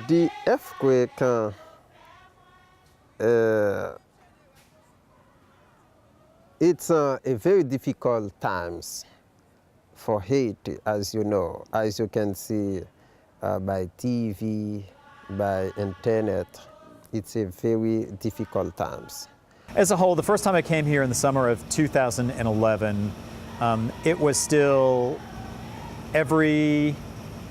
The earthquake it's a very difficult times for Haiti, as you know, as you can see by TV, by internet. It's a very difficult times. As a whole, the first time I came here in the summer of 2011, it was still every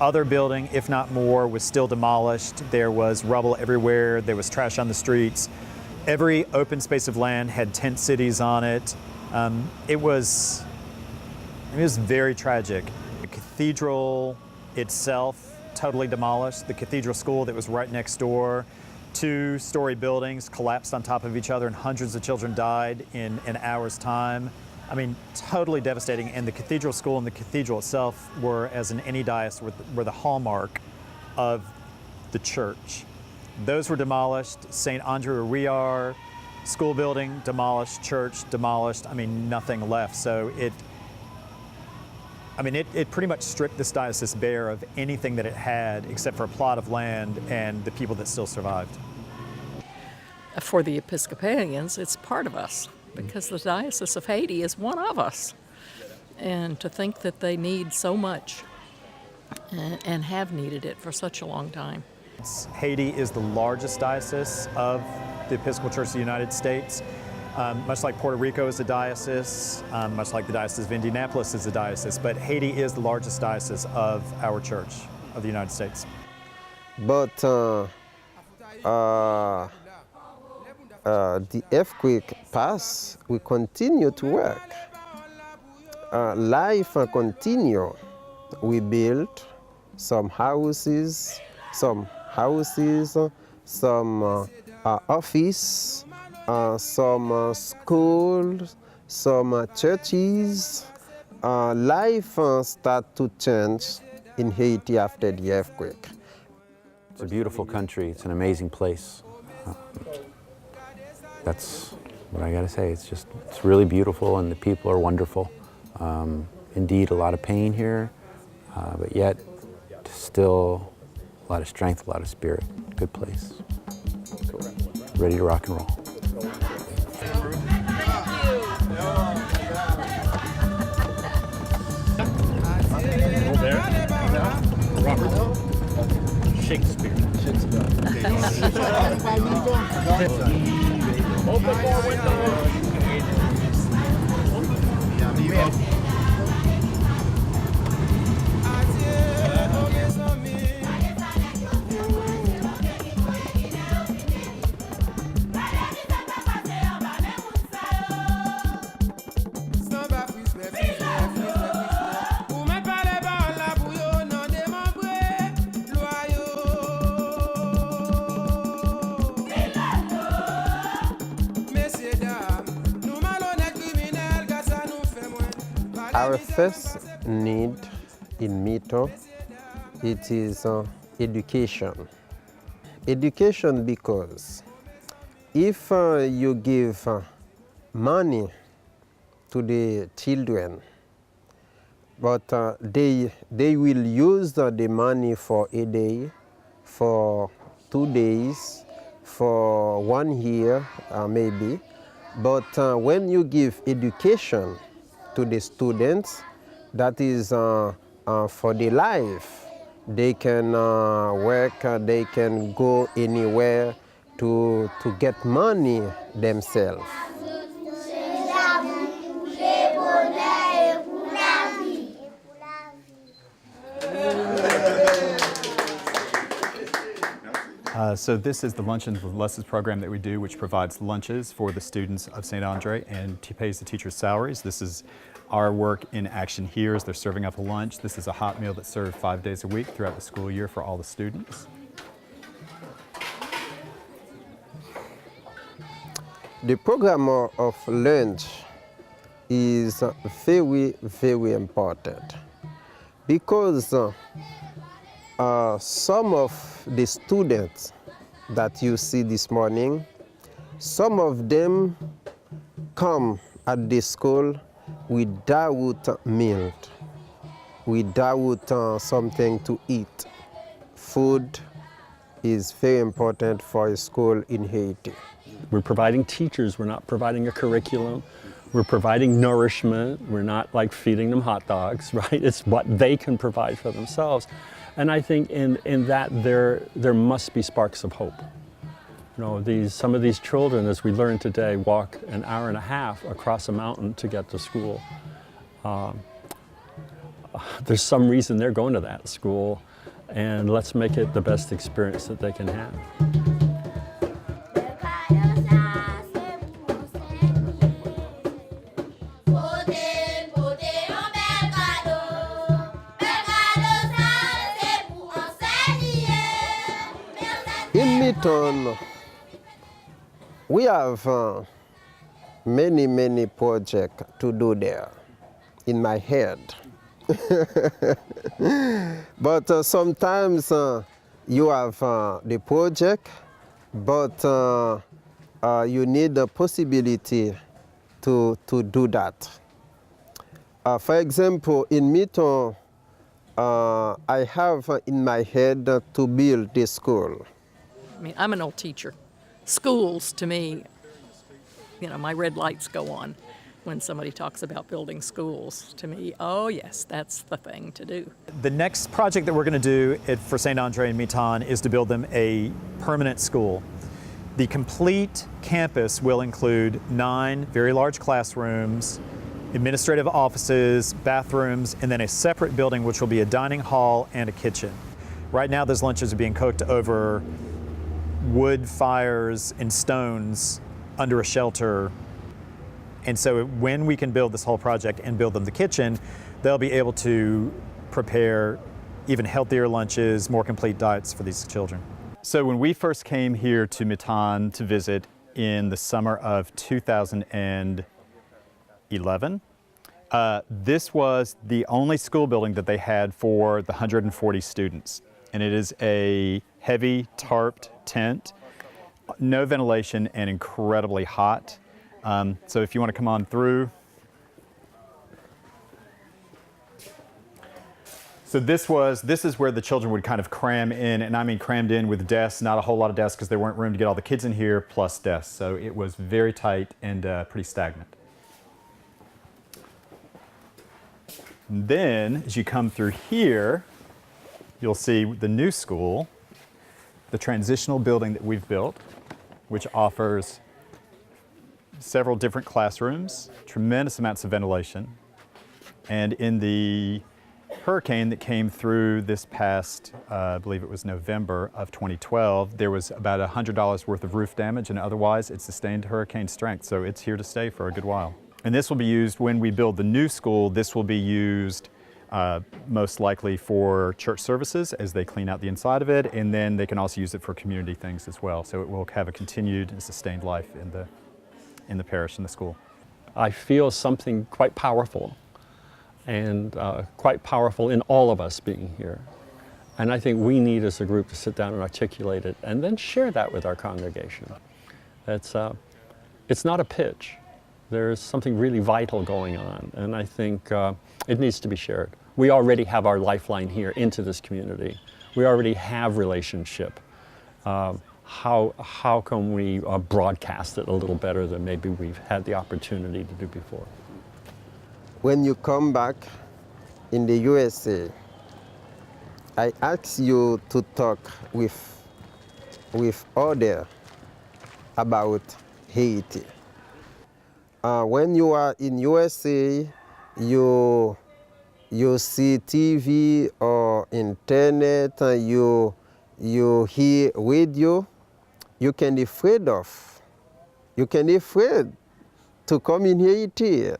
other building, if not more, was still demolished. There was rubble everywhere. There was trash on the streets. Every open space of land had tent cities on it. It was very tragic. The cathedral itself totally demolished. The cathedral school that was right next door, 2-story buildings collapsed on top of each other and hundreds of children died in an hour's time. I mean, totally devastating. And the cathedral school and the cathedral itself were, as in any diocese, were the hallmark of the church. Those were demolished. St. Andre Riar school building demolished, church demolished. I mean, nothing left. So it pretty much stripped this diocese bare of anything that it had except for a plot of land and the people that still survived. For the Episcopalians, it's part of us, because the Diocese of Haiti is one of us. And to think that they need so much and have needed it for such a long time. Haiti is the largest diocese of the Episcopal Church of the United States. Much like Puerto Rico is a diocese, much like the Diocese of Indianapolis is a diocese, but Haiti is the largest diocese of our church of the United States. But the earthquake passed, we continue to work. Life continue. We built some houses, some office, some schools, some churches. Life start to change in Haiti after the earthquake. It's a beautiful country. It's an amazing place. That's what I gotta say. It's really beautiful, and the people are wonderful. Indeed, a lot of pain here, but yet still a lot of strength, a lot of spirit. Good place. Ready to rock and roll. Robert. Shakespeare. Open more windows. Our first need in Mithon, it is education. Education, because if you give money to the children, but they will use the money for a day, for 2 days, for 1 year maybe. But when you give education to the students, that is for their life. They can work, they can go anywhere to get money themselves. So this is the Luncheons with Lessons program that we do, which provides lunches for the students of St. Andre and pays the teachers' salaries. This is our work in action here as they're serving up a lunch. This is a hot meal that's served 5 days a week throughout the school year for all the students. The program of lunch is very, very important because some of the students that you see this morning, some of them come at the school without meal, without something to eat. Food is very important for a school in Haiti. We're providing teachers, we're not providing a curriculum. We're providing nourishment, we're not like feeding them hot dogs, right? It's what they can provide for themselves. And I think in that there must be sparks of hope. You know, some of these children, as we learned today, walk an hour and a half across a mountain to get to school. There's some reason they're going to that school, and let's make it the best experience that they can have. In Mithon, we have many projects to do there in my head. But sometimes you have the project, but you need the possibility to do that. For example, in Mithon, I have in my head to build the school. I mean, I'm an old teacher. Schools, to me, you know, my red lights go on when somebody talks about building schools. To me, oh yes, that's the thing to do. The next project that we're going to do for St. Andre and Mithon is to build them a permanent school. The complete campus will include 9 very large classrooms, administrative offices, bathrooms, and then a separate building which will be a dining hall and a kitchen. Right now those lunches are being cooked over wood fires and stones under a shelter. And so when we can build this whole project and build them the kitchen, they'll be able to prepare even healthier lunches, more complete diets for these children. So when we first came here to Mithon to visit in the summer of 2011, this was the only school building that they had for the 140 students. And it is a heavy tarped tent, no ventilation, and incredibly hot. So if you want to come on through. So this is where the children would kind of cram in, and I mean crammed in with desks, not a whole lot of desks because there weren't room to get all the kids in here, plus desks. So it was very tight and pretty stagnant. And then as you come through here, you'll see the new school, the transitional building that we've built, which offers several different classrooms, tremendous amounts of ventilation. And in the hurricane that came through this past, I believe it was November of 2012, there was about $100 worth of roof damage, and otherwise it sustained hurricane strength. So it's here to stay for a good while. And this will be used when we build the new school. This will be used most likely for church services as they clean out the inside of it, and then they can also use it for community things as well. So it will have a continued and sustained life in the parish and the school. I feel something quite powerful, and quite powerful in all of us being here. And I think we need as a group to sit down and articulate it and then share that with our congregation. It's not a pitch. There's something really vital going on, and I think it needs to be shared. We already have our lifeline here into this community. We already have relationship. How can we broadcast it a little better than maybe we've had the opportunity to do before? When you come back in the USA, I ask you to talk with others about Haiti. When you are in USA, you see TV or internet, you you hear radio, you can be afraid of. You can be afraid to come in Haiti.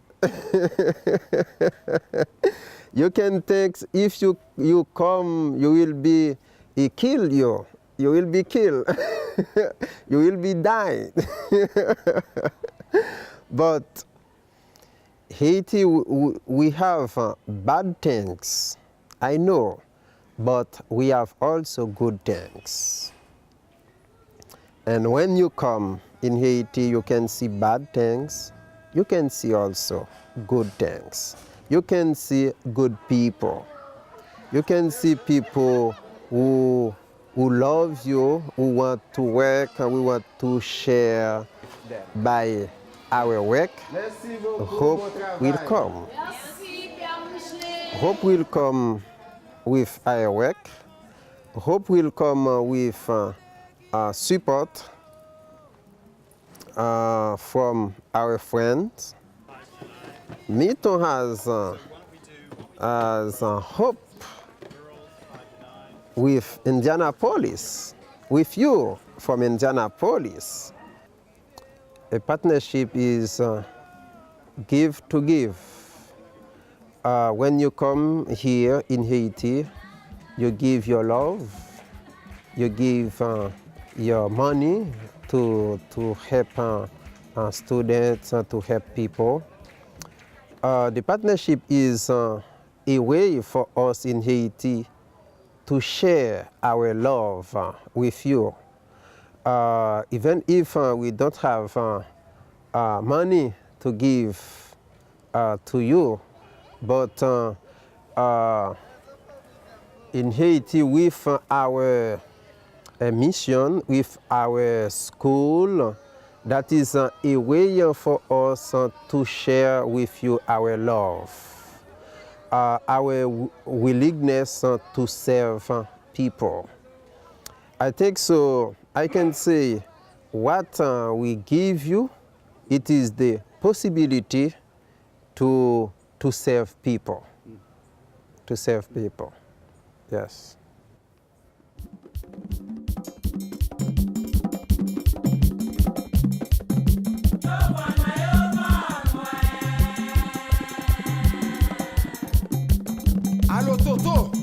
You can think if you come, you will be, he kill you. You will be killed. You will be dying. But Haiti, we have bad things, I know, but we have also good things. And when you come in Haiti, you can see bad things. You can see also good things. You can see good people. You can see people who love you, who want to work, and we want to share by our work. Hope will come. Hope will come with our work. Hope will come with support from our friends. Mithon has hope with Indianapolis, with you from Indianapolis. A partnership is give to give. When you come here in Haiti, you give your love, you give your money to help students, to help people. The partnership is a way for us in Haiti to share our love with you. Even if we don't have money to give to you, but in Haiti, with our mission, with our school, that is a way for us to share with you our love, our willingness to serve people. I think so. I can say what we give you, it is the possibility to serve people. To serve people, yes. Allo Toto.